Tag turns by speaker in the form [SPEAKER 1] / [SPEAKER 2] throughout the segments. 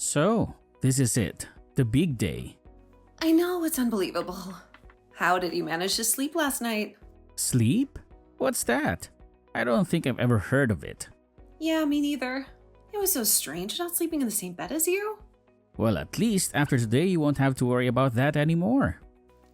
[SPEAKER 1] So, this is it. The big day.
[SPEAKER 2] I know, it's unbelievable. How did you manage to sleep last night?
[SPEAKER 1] Sleep? What's that? I don't think I've ever heard of it.
[SPEAKER 2] Yeah, me neither. It was so strange not sleeping in the same bed as you.
[SPEAKER 1] Well, at least after today you won't have to worry about that anymore.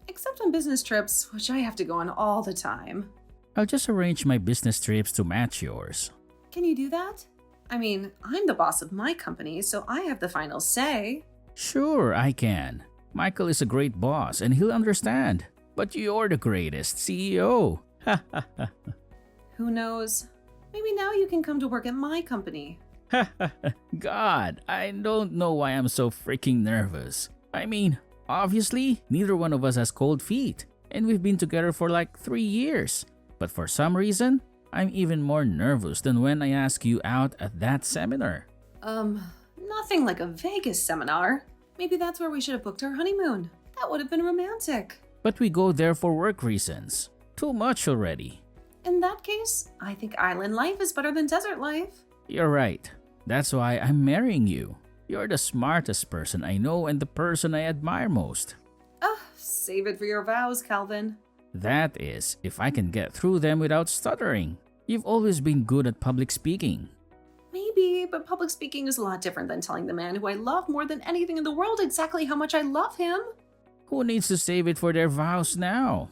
[SPEAKER 2] Except on business trips, which I have to go on all the time.
[SPEAKER 1] I'll just arrange my business trips to match yours.
[SPEAKER 2] Can you do that? I mean, I'm the boss of my company, so I have the final say.
[SPEAKER 1] Sure, I can. Michael is a great boss and he'll understand. But you're the greatest CEO. Ha ha ha.
[SPEAKER 2] Who knows? Maybe now you can come to work at my company.
[SPEAKER 1] God, I don't know why I'm so freaking nervous. I mean, obviously, neither one of us has cold feet, and we've been together for like 3 years. But for some reason, I'm even more nervous than when I asked you out at that seminar.
[SPEAKER 2] Nothing like a Vegas seminar. Maybe that's where we should have booked our honeymoon. That would have been romantic.
[SPEAKER 1] But we go there for work reasons. Too much already.
[SPEAKER 2] In that case, I think island life is better than desert life.
[SPEAKER 1] You're right. That's why I'm marrying you. You're the smartest person I know and the person I admire most.
[SPEAKER 2] Save it for your vows, Calvin.
[SPEAKER 1] That is, if I can get through them without stuttering. You've always been good at public speaking.
[SPEAKER 2] Maybe, but public speaking is a lot different than telling the man who I love more than anything in the world exactly how much I love him.
[SPEAKER 1] Who needs to save it for their vows now?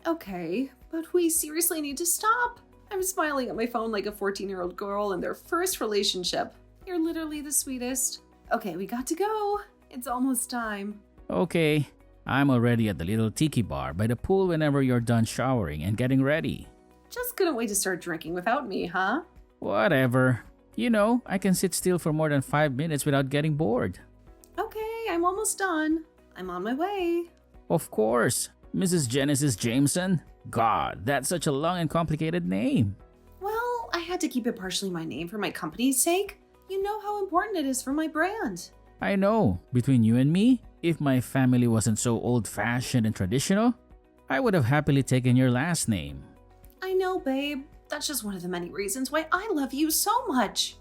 [SPEAKER 2] Okay, but we seriously need to stop. I'm smiling at my phone like a 14-year-old girl in their first relationship. You're literally the sweetest. Okay, we got to go. It's almost time.
[SPEAKER 1] Okay, I'm already at the little tiki bar by the pool whenever you're done showering and getting ready.
[SPEAKER 2] Just couldn't wait to start drinking without me, huh?
[SPEAKER 1] Whatever. You know, I can sit still for more than 5 minutes without getting bored.
[SPEAKER 2] Okay, I'm almost done. I'm on my way.
[SPEAKER 1] Of course, Mrs. Genesis Jameson. God, that's such a long and complicated name.
[SPEAKER 2] Well, I had to keep it partially my name for my company's sake. You know how important it is for my brand.
[SPEAKER 1] I know, between you and me, if my family wasn't so old-fashioned and traditional, I would have happily taken your last name.
[SPEAKER 2] I know, babe. That's just one of the many reasons why I love you so much.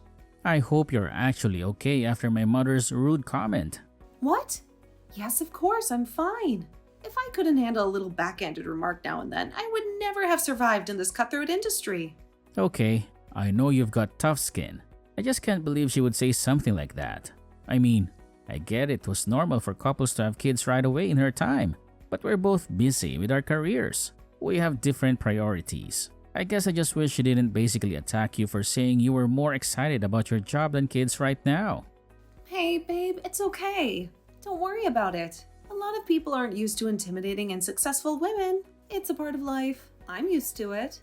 [SPEAKER 1] I hope you're actually okay after my mother's rude comment.
[SPEAKER 2] What? Yes, of course, I'm fine. If I couldn't handle a little backhanded remark now and then, I would never have survived in this cutthroat industry.
[SPEAKER 1] Okay, I know you've got tough skin. I just can't believe she would say something like that. I mean, I get it was normal for couples to have kids right away in her time, but we're both busy with our careers. We have different priorities. I guess I just wish she didn't basically attack you for saying you were more excited about your job than kids right now.
[SPEAKER 2] Hey, babe, it's okay. Don't worry about it. A lot of people aren't used to intimidating and successful women. It's a part of life. I'm used to it.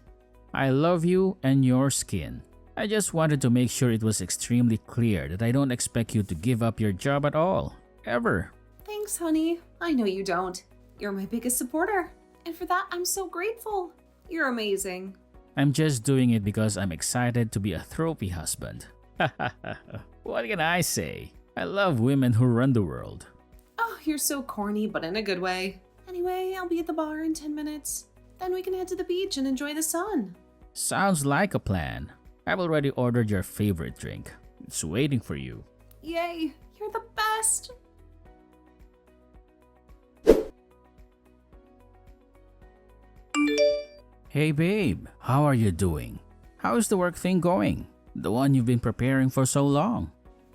[SPEAKER 1] I love you and your skin. I just wanted to make sure it was extremely clear that I don't expect you to give up your job at all. Ever.
[SPEAKER 2] Thanks, honey. I know you don't. You're my biggest supporter. And for that, I'm so grateful. You're amazing.
[SPEAKER 1] I'm just doing it because I'm excited to be a trophy husband. What can I say? I love women who run the world.
[SPEAKER 2] Oh, you're so corny, but in a good way. Anyway, I'll be at the bar in 10 minutes. Then we can head to the beach and enjoy the sun.
[SPEAKER 1] Sounds like a plan. I've already ordered your favorite drink. It's waiting for you.
[SPEAKER 2] Yay, you're the best.
[SPEAKER 1] Hey babe, how are you doing? How is the work thing going? The one you've been preparing for so long.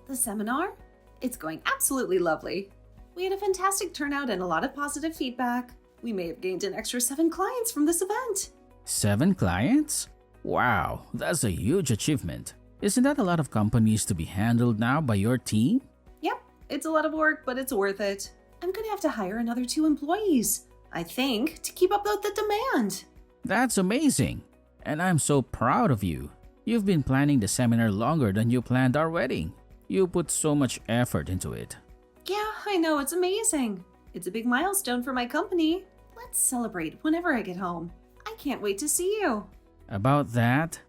[SPEAKER 2] The seminar? It's going absolutely lovely. We had a fantastic turnout and a lot of positive feedback. We may have gained an extra 7 clients from this event.
[SPEAKER 1] 7 clients? Wow, that's a huge achievement. Isn't that a lot of companies to be handled now by your team?
[SPEAKER 2] Yep, it's a lot of work, but it's worth it. I'm gonna have to hire another 2 employees, I think, to keep up with the demand.
[SPEAKER 1] That's amazing. And I'm so proud of you. You've been planning the seminar longer than you planned our wedding. You put so much effort into it.
[SPEAKER 2] Yeah, I know, it's amazing. It's a big milestone for my company. Let's celebrate whenever I get home. I can't wait to see you.
[SPEAKER 1] About that?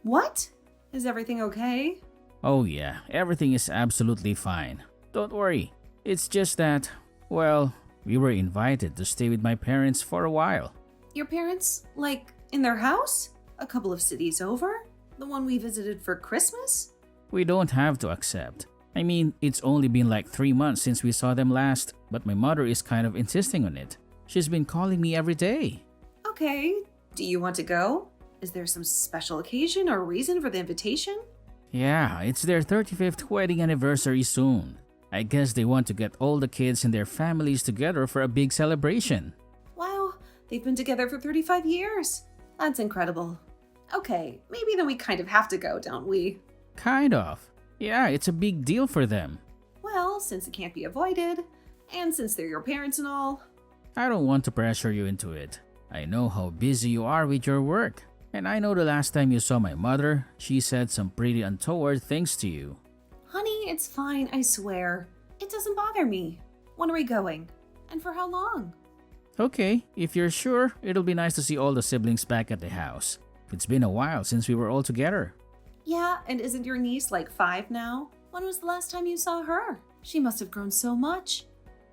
[SPEAKER 2] What? Is everything okay?
[SPEAKER 1] Oh yeah, everything is absolutely fine. Don't worry. It's just that, well, we were invited to stay with my parents for a while.
[SPEAKER 2] Your parents, like, in their house? A couple of cities over? The one we visited for Christmas?
[SPEAKER 1] We don't have to accept. I mean, it's only been like 3 months since we saw them last, but my mother is kind of insisting on it. She's been calling me every day.
[SPEAKER 2] Okay, do you want to go? Is there some special occasion or reason for the invitation?
[SPEAKER 1] Yeah, it's their 35th wedding anniversary soon. I guess they want to get all the kids and their families together for a big celebration.
[SPEAKER 2] Wow, they've been together for 35 years. That's incredible. Okay, maybe then we kind of have to go, don't we?
[SPEAKER 1] Kind of. Yeah, it's a big deal for them.
[SPEAKER 2] Well, since it can't be avoided, and since they're your parents and all.
[SPEAKER 1] I don't want to pressure you into it. I know how busy you are with your work. And I know the last time you saw my mother, she said some pretty untoward things to you.
[SPEAKER 2] Honey, it's fine, I swear. It doesn't bother me. When are we going? And for how long?
[SPEAKER 1] Okay, if you're sure, it'll be nice to see all the siblings back at the house. It's been a while since we were all together.
[SPEAKER 2] Yeah, and isn't your niece like 5 now? When was the last time you saw her? She must have grown so much.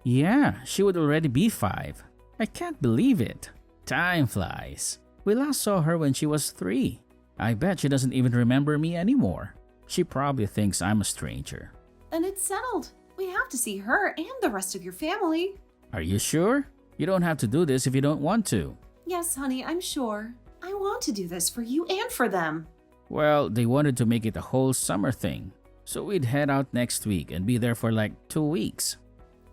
[SPEAKER 1] Yeah, she would already be 5. I can't believe it. Time flies. We last saw her when she was 3. I bet she doesn't even remember me anymore. She probably thinks I'm a stranger.
[SPEAKER 2] Then it's settled. We have to see her and the rest of your family.
[SPEAKER 1] Are you sure? You don't have to do this if you don't want to.
[SPEAKER 2] Yes, honey, I'm sure. I want to do this for you and for them.
[SPEAKER 1] Well, they wanted to make it a whole summer thing. So we'd head out next week and be there for like 2 weeks.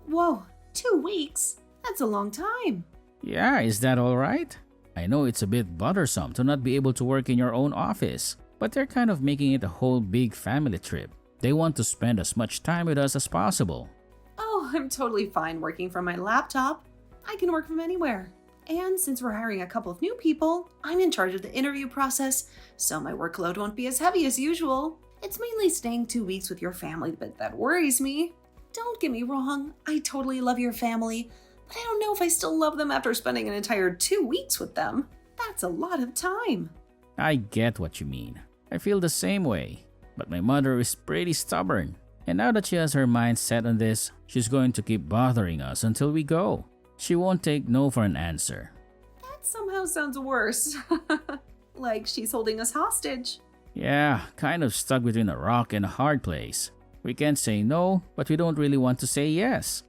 [SPEAKER 2] Whoa, 2 weeks? That's a long time.
[SPEAKER 1] Yeah, is that all right? I know it's a bit bothersome to not be able to work in your own office, but they're kind of making it a whole big family trip. They want to spend as much time with us as possible.
[SPEAKER 2] Oh, I'm totally fine working from my laptop. I can work from anywhere. And since we're hiring a couple of new people, I'm in charge of the interview process, so my workload won't be as heavy as usual. It's mainly staying 2 weeks with your family that worries me. Don't get me wrong, I totally love your family, but I don't know if I still love them after spending an entire 2 weeks with them. That's a lot of time.
[SPEAKER 1] I get what you mean. I feel the same way. But my mother is pretty stubborn. And now that she has her mind set on this, she's going to keep bothering us until we go. She won't take no for an answer.
[SPEAKER 2] That somehow sounds worse. Like she's holding us hostage.
[SPEAKER 1] Yeah, kind of stuck between a rock and a hard place. We can't say no, but we don't really want to say yes.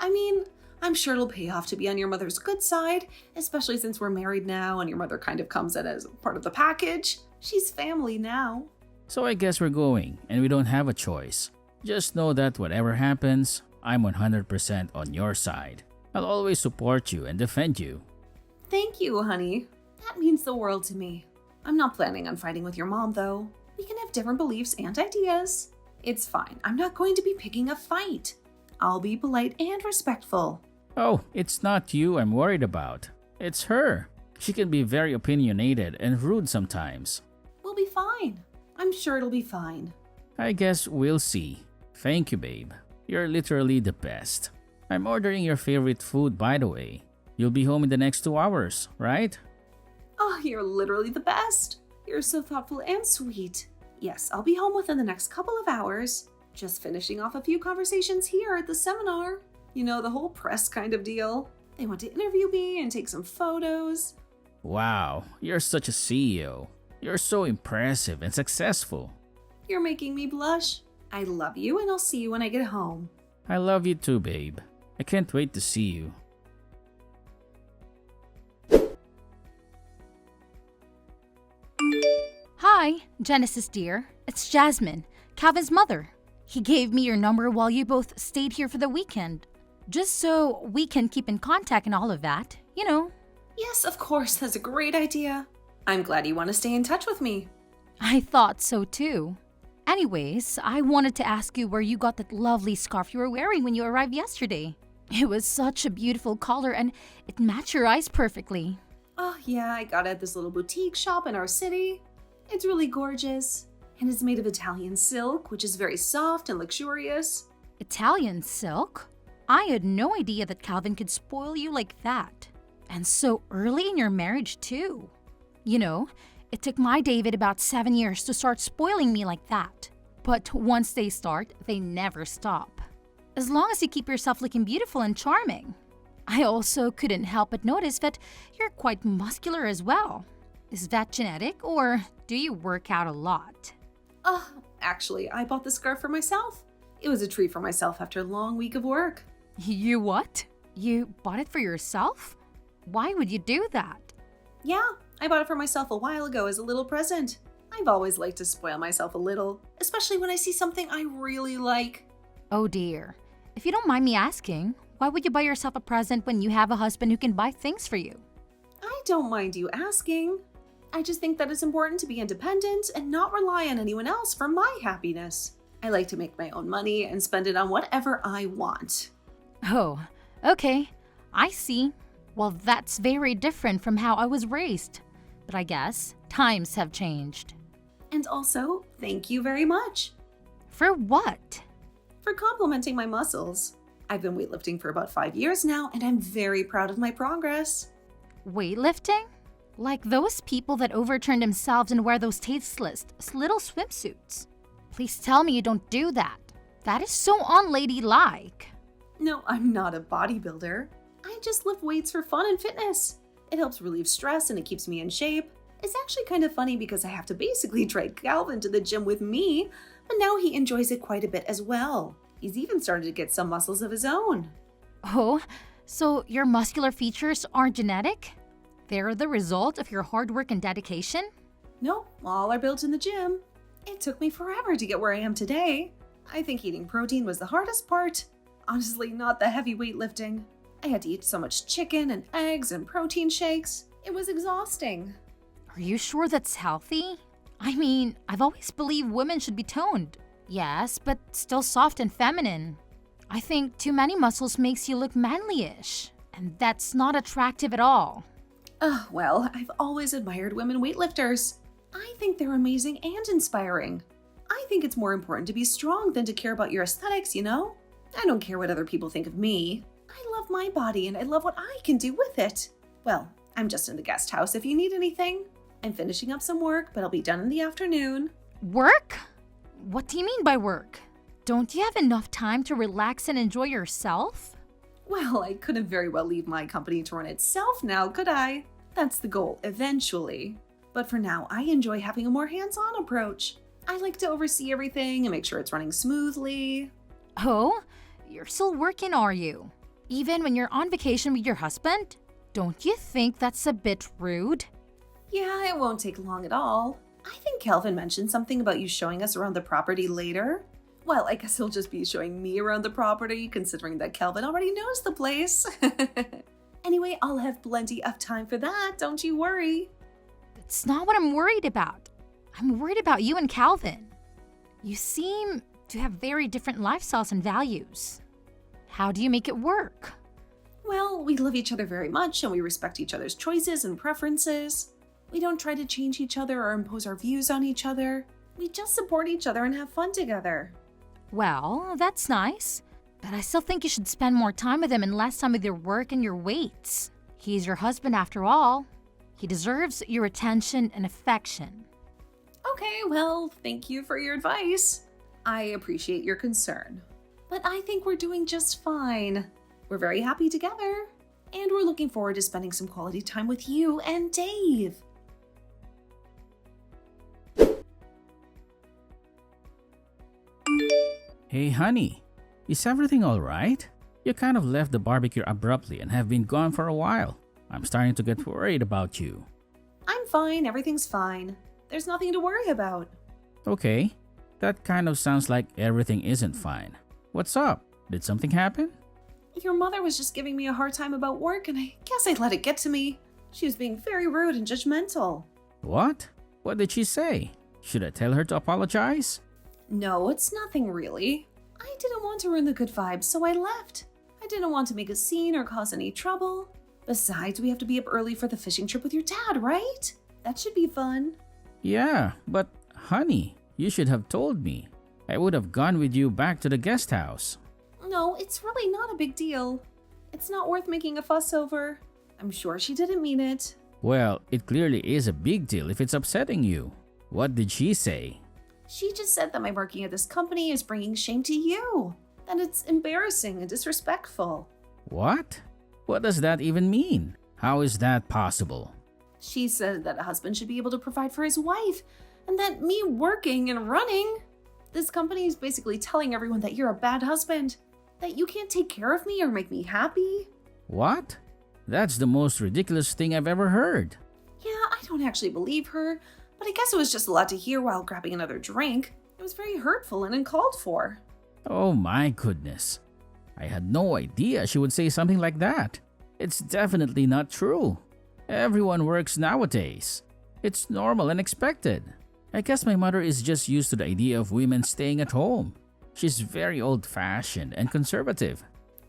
[SPEAKER 2] I mean, I'm sure it'll pay off to be on your mother's good side, especially since we're married now and your mother kind of comes in as part of the package. She's family now.
[SPEAKER 1] So I guess we're going, and we don't have a choice. Just know that whatever happens, I'm 100% on your side. I'll always support you and defend you.
[SPEAKER 2] Thank you, honey. That means the world to me. I'm not planning on fighting with your mom, though. We can have different beliefs and ideas. It's fine. I'm not going to be picking a fight. I'll be polite and respectful.
[SPEAKER 1] Oh, it's not you I'm worried about. It's her. She can be very opinionated and rude sometimes.
[SPEAKER 2] We'll be fine. I'm sure it'll be fine.
[SPEAKER 1] I guess we'll see. Thank you, babe. You're literally the best. I'm ordering your favorite food, by the way. You'll be home in the next 2 hours, right?
[SPEAKER 2] Oh, you're literally the best. You're so thoughtful and sweet. Yes, I'll be home within the next couple of hours. Just finishing off a few conversations here at the seminar. You know, the whole press kind of deal. They want to interview me and take some photos.
[SPEAKER 1] Wow, you're such a CEO. You're so impressive and successful.
[SPEAKER 2] You're making me blush. I love you and I'll see you when I get home.
[SPEAKER 1] I love you too, babe. I can't wait to see you.
[SPEAKER 3] Hi, Genesis dear. It's Jasmine, Calvin's mother. He gave me your number while you both stayed here for the weekend. Just so we can keep in contact and all of that, you know.
[SPEAKER 2] Yes, of course, that's a great idea. I'm glad you want to stay in touch with me.
[SPEAKER 3] I thought so too. Anyways, I wanted to ask you where you got that lovely scarf you were wearing when you arrived yesterday. It was such a beautiful color and it matched your eyes perfectly.
[SPEAKER 2] Oh yeah, I got it at this little boutique shop in our city. It's really gorgeous. And it's made of Italian silk, which is very soft and luxurious.
[SPEAKER 3] Italian silk? I had no idea that Calvin could spoil you like that. And so early in your marriage too. You know, it took my David about 7 years to start spoiling me like that. But once they start, they never stop. As long as you keep yourself looking beautiful and charming. I also couldn't help but notice that you're quite muscular as well. Is that genetic or do you work out a lot?
[SPEAKER 2] Actually, I bought the scarf for myself. It was a treat for myself after a long week of work.
[SPEAKER 3] You what? You bought it for yourself? Why would you do that?
[SPEAKER 2] Yeah, I bought it for myself a while ago as a little present. I've always liked to spoil myself a little, especially when I see something I really like.
[SPEAKER 3] Oh dear. If you don't mind me asking, why would you buy yourself a present when you have a husband who can buy things for you?
[SPEAKER 2] I don't mind you asking. I just think that it's important to be independent and not rely on anyone else for my happiness. I like to make my own money and spend it on whatever I want.
[SPEAKER 3] Oh, okay. I see. Well, that's very different from how I was raised. But I guess times have changed.
[SPEAKER 2] And also, thank you very much
[SPEAKER 3] For what?
[SPEAKER 2] for complimenting my muscles. I've been weightlifting for about 5 years now, and I'm very proud of my progress.
[SPEAKER 3] Weightlifting? Like those people that overturn themselves and wear those tasteless little swimsuits. Please tell me you don't do that. That is so unladylike.
[SPEAKER 2] No, I'm not a bodybuilder. I just lift weights for fun and fitness. It helps relieve stress and it keeps me in shape. It's actually kind of funny because I have to basically drag Calvin to the gym with me, but now he enjoys it quite a bit as well. He's even started to get some muscles of his own.
[SPEAKER 3] Oh, so your muscular features aren't genetic? They're the result of your hard work and dedication?
[SPEAKER 2] Nope, all are built in the gym. It took me forever to get where I am today. I think eating protein was the hardest part. Honestly, not the heavy weightlifting. I had to eat so much chicken and eggs and protein shakes. It was exhausting.
[SPEAKER 3] Are you sure that's healthy? I mean, I've always believed women should be toned. Yes, but still soft and feminine. I think too many muscles makes you look manly-ish, and that's not attractive at all.
[SPEAKER 2] Well, I've always admired women weightlifters. I think they're amazing and inspiring. I think it's more important to be strong than to care about your aesthetics, you know? I don't care what other people think of me. I love my body and I love what I can do with it. Well, I'm just in the guest house if you need anything. I'm finishing up some work, but I'll be done in the afternoon.
[SPEAKER 3] Work? What do you mean by work? Don't you have enough time to relax and enjoy yourself?
[SPEAKER 2] Well, I couldn't very well leave my company to run itself now, could I? That's the goal, eventually. But for now, I enjoy having a more hands-on approach. I like to oversee everything and make sure it's running smoothly.
[SPEAKER 3] Oh, you're still working, are you? Even when you're on vacation with your husband? Don't you think that's a bit rude?
[SPEAKER 2] Yeah, it won't take long at all. I think Calvin mentioned something about you showing us around the property later. Well, I guess he'll just be showing me around the property, considering that Calvin already knows the place. Anyway, I'll have plenty of time for that, don't you worry.
[SPEAKER 3] That's not what I'm worried about. I'm worried about you and Calvin. You seem to have very different lifestyles and values. How do you make it work?
[SPEAKER 2] Well, we love each other very much and we respect each other's choices and preferences. We don't try to change each other or impose our views on each other. We just support each other and have fun together.
[SPEAKER 3] Well, that's nice. But I still think you should spend more time with him and less time with your work and your weights. He's your husband after all. He deserves your attention and affection.
[SPEAKER 2] Okay, well, thank you for your advice. I appreciate your concern. But I think we're doing just fine. We're very happy together. And we're looking forward to spending some quality time with you and Dave.
[SPEAKER 1] Hey honey, is everything alright? You kind of left the barbecue abruptly and have been gone for a while. I'm starting to get worried about you.
[SPEAKER 2] I'm fine, everything's fine. There's nothing to worry about.
[SPEAKER 1] Okay, that kind of sounds like everything isn't fine. What's up? Did something happen?
[SPEAKER 2] Your mother was just giving me a hard time about work and I guess I let it get to me. She was being very rude and judgmental.
[SPEAKER 1] What? What did she say? Should I tell her to apologize?
[SPEAKER 2] No, it's nothing really. I didn't want to ruin the good vibes, so I left. I didn't want to make a scene or cause any trouble. Besides, we have to be up early for the fishing trip with your dad, right? That should be fun.
[SPEAKER 1] Yeah, but honey, you should have told me. I would have gone with you back to the guest house.
[SPEAKER 2] No, it's really not a big deal. It's not worth making a fuss over. I'm sure she didn't mean it.
[SPEAKER 1] Well, it clearly is a big deal if it's upsetting you. What did she say?
[SPEAKER 2] She just said that my working at this company is bringing shame to you. That it's embarrassing and disrespectful.
[SPEAKER 1] What? What does that even mean? How is that possible?
[SPEAKER 2] She said that a husband should be able to provide for his wife, and that me working and running, This company is basically telling everyone that you're a bad husband, that you can't take care of me or make me happy.
[SPEAKER 1] What? That's the most ridiculous thing I've ever heard.
[SPEAKER 2] Yeah, I don't actually believe her, but I guess it was just a lot to hear while grabbing another drink. It was very hurtful and uncalled for.
[SPEAKER 1] Oh my goodness. I had no idea she would say something like that. It's definitely not true. Everyone works nowadays. It's normal and expected. I guess my mother is just used to the idea of women staying at home. She's very old-fashioned and conservative.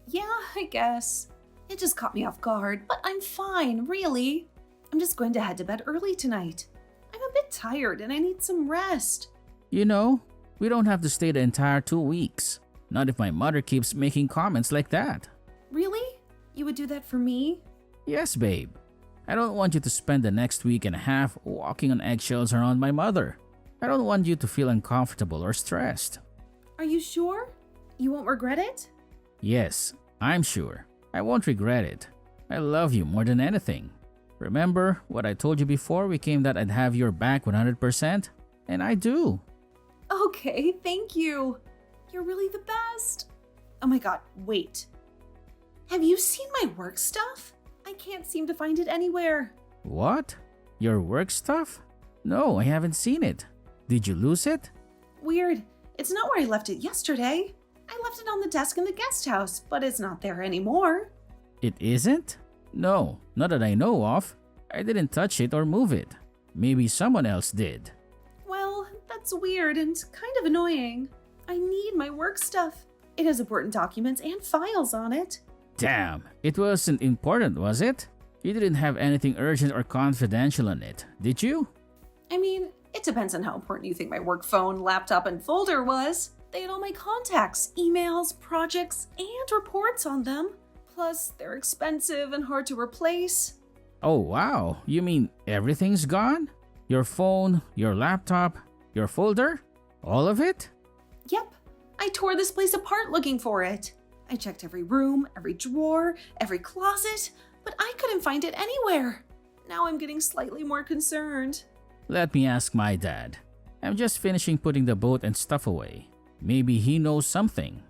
[SPEAKER 2] Yeah, I guess. It just caught me off guard, but I'm fine, really. I'm just going to head to bed early tonight. I'm a bit tired and I need some rest.
[SPEAKER 1] You know, we don't have to stay the entire 2 weeks. Not if my mother keeps making comments like that.
[SPEAKER 2] Really? You would do that for me?
[SPEAKER 1] Yes, babe. I don't want you to spend the next week and a half walking on eggshells around my mother. I don't want you to feel uncomfortable or stressed.
[SPEAKER 2] Are you sure? You won't regret it?
[SPEAKER 1] Yes, I'm sure. I won't regret it. I love you more than anything. Remember what I told you before we came that I'd have your back 100%? And I do.
[SPEAKER 2] Okay, thank you. You're really the best. Oh my god, wait. Have you seen my work stuff? I can't seem to find it anywhere.
[SPEAKER 1] What? Your work stuff? No, I haven't seen it. Did you lose it?
[SPEAKER 2] Weird. It's not where I left it yesterday. I left it on the desk in the guest house, but it's not there anymore.
[SPEAKER 1] It isn't? No, not that I know of. I didn't touch it or move it. Maybe someone else did.
[SPEAKER 2] Well, that's weird and kind of annoying. I need my work stuff. It has important documents and files on it.
[SPEAKER 1] Damn, it wasn't important, was it? You didn't have anything urgent or confidential on it, did you?
[SPEAKER 2] I mean, it depends on how important you think my work phone, laptop, and folder was. They had all my contacts, emails, projects, and reports on them. Plus, they're expensive and hard to replace.
[SPEAKER 1] Oh wow, you mean everything's gone? Your phone, your laptop, your folder? All of it?
[SPEAKER 2] Yep, I tore this place apart looking for it. I checked every room, every drawer, every closet, but I couldn't find it anywhere. Now I'm getting slightly more concerned.
[SPEAKER 1] Let me ask my dad. I'm just finishing putting the boat and stuff away. Maybe he knows something.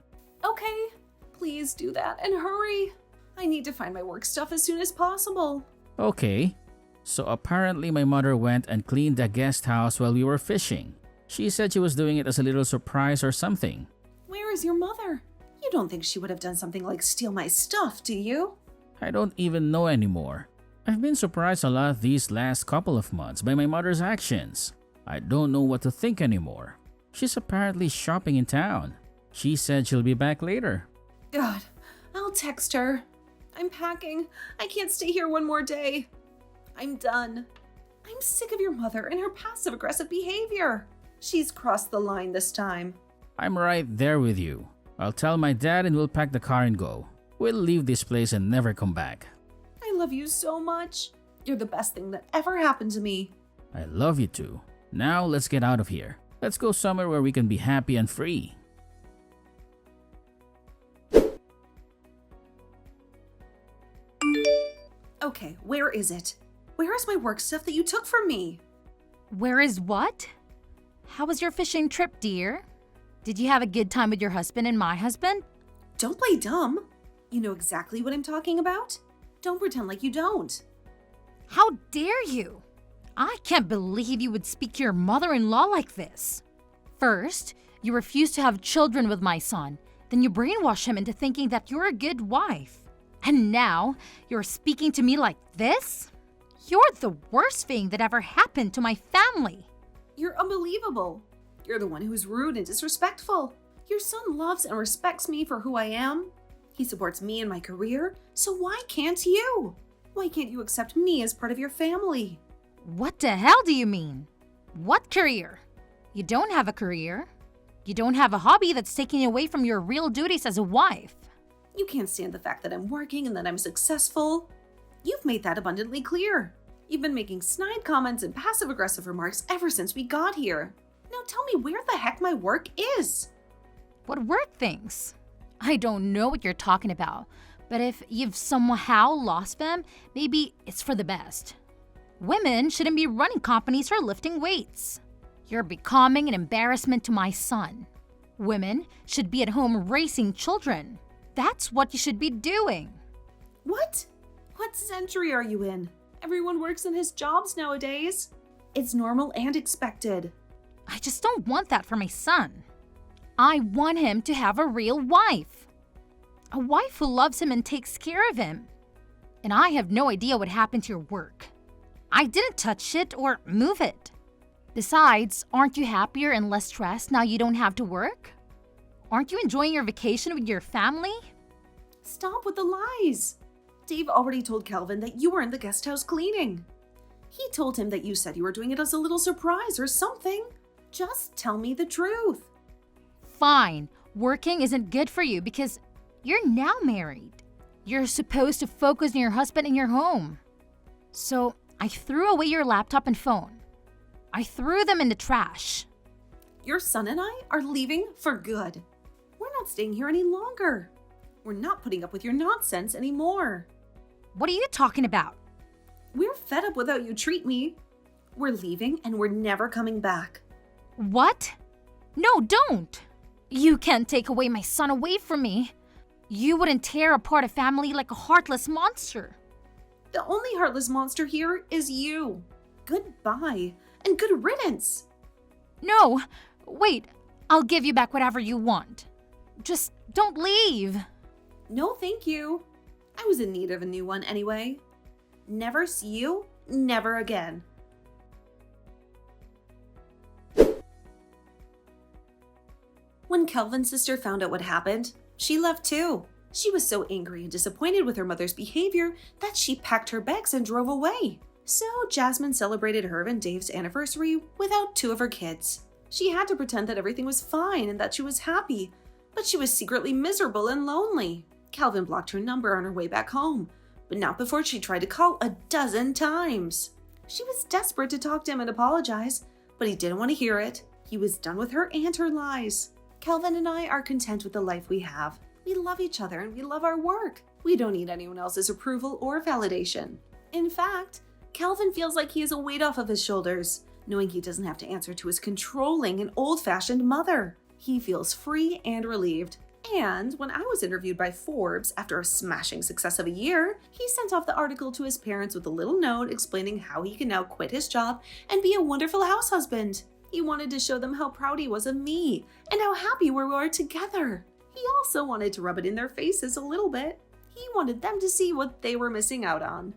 [SPEAKER 2] Okay, please do that and hurry. I need to find my work stuff as soon as possible.
[SPEAKER 1] Okay. So apparently my mother went and cleaned the guest house while we were fishing. She said she was doing it as a little surprise or something.
[SPEAKER 2] Where is your mother? You don't think she would have done something like steal my stuff, do you?
[SPEAKER 1] I don't even know anymore. I've been surprised a lot these last couple of months by my mother's actions. I don't know what to think anymore. She's apparently shopping in town. She said she'll be back later.
[SPEAKER 2] God, I'll text her. I'm packing. I can't stay here one more day. I'm done. I'm sick of your mother and her passive-aggressive behavior. She's crossed the line this time.
[SPEAKER 1] I'm right there with you. I'll tell my dad and we'll pack the car and go. We'll leave this place and never come back.
[SPEAKER 2] I love you so much. You're the best thing that ever happened to me.
[SPEAKER 1] I love you too. Now let's get out of here. Let's go somewhere where we can be happy and free.
[SPEAKER 2] Okay, where is it? Where is my work stuff that you took from me?
[SPEAKER 3] Where is what? How was your fishing trip, dear? Did you have a good time with your husband and my husband?
[SPEAKER 2] Don't play dumb. You know exactly what I'm talking about. Don't pretend like you don't.
[SPEAKER 3] How dare you? I can't believe you would speak to your mother-in-law like this. First, you refuse to have children with my son. Then you brainwash him into thinking that you're a good wife. And now, you're speaking to me like this? You're the worst thing that ever happened to my family.
[SPEAKER 2] You're unbelievable. You're the one who's rude and disrespectful. Your son loves and respects me for who I am. He supports me in my career, so why can't you? Why can't you accept me as part of your family?
[SPEAKER 3] What the hell do you mean? What career? You don't have a career. You don't have a hobby that's taking you away from your real duties as a wife.
[SPEAKER 2] You can't stand the fact that I'm working and that I'm successful. You've made that abundantly clear. You've been making snide comments and passive-aggressive remarks ever since we got here. Now tell me where the heck my work is.
[SPEAKER 3] What work things? I don't know what you're talking about, but if you've somehow lost them, maybe it's for the best. Women shouldn't be running companies or lifting weights. You're becoming an embarrassment to my son. Women should be at home raising children. That's what you should be doing.
[SPEAKER 2] What? What century are you in? Everyone works in his jobs nowadays. It's normal and expected.
[SPEAKER 3] I just don't want that for my son. I want him to have a real wife. A wife who loves him and takes care of him. And I have no idea what happened to your work. I didn't touch it or move it. Besides, aren't you happier and less stressed now you don't have to work? Aren't you enjoying your vacation with your family?
[SPEAKER 2] Stop with the lies. Dave already told Calvin that you were in the guest house cleaning. He told him that you said you were doing it as a little surprise or something. Just tell me the truth.
[SPEAKER 3] Fine, working isn't good for you because you're now married. You're supposed to focus on your husband and your home. So I threw away your laptop and phone. I threw them in the trash.
[SPEAKER 2] Your son and I are leaving for good. We're not staying here any longer. We're not putting up with your nonsense anymore.
[SPEAKER 3] What are you talking about?
[SPEAKER 2] We're fed up with how you treat me. We're leaving and we're never coming back.
[SPEAKER 3] What? No, don't! You can't take away my son away from me. You wouldn't tear apart a family like a heartless monster.
[SPEAKER 2] The only heartless monster here is you. Goodbye and good riddance.
[SPEAKER 3] No, wait, I'll give you back whatever you want. Just don't leave.
[SPEAKER 2] No, thank you. I was in need of a new one anyway. Never see you, never again. When Kelvin's sister found out what happened, she left too. She was so angry and disappointed with her mother's behavior that she packed her bags and drove away. So Jasmine celebrated her and Dave's anniversary without two of her kids. She had to pretend that everything was fine and that she was happy, but she was secretly miserable and lonely. Calvin blocked her number on her way back home, but not before she tried to call 12 times. She was desperate to talk to him and apologize, but he didn't want to hear it. He was done with her and her lies. Calvin and I are content with the life we have. We love each other and we love our work. We don't need anyone else's approval or validation. In fact, Calvin feels like he has a weight off of his shoulders, knowing he doesn't have to answer to his controlling and old-fashioned mother. He feels free and relieved. And when I was interviewed by Forbes after a smashing success of a year, he sent off the article to his parents with a little note explaining how he can now quit his job and be a wonderful house husband. He wanted to show them how proud he was of me and how happy we were together. He also wanted to rub it in their faces a little bit. He wanted them to see what they were missing out on.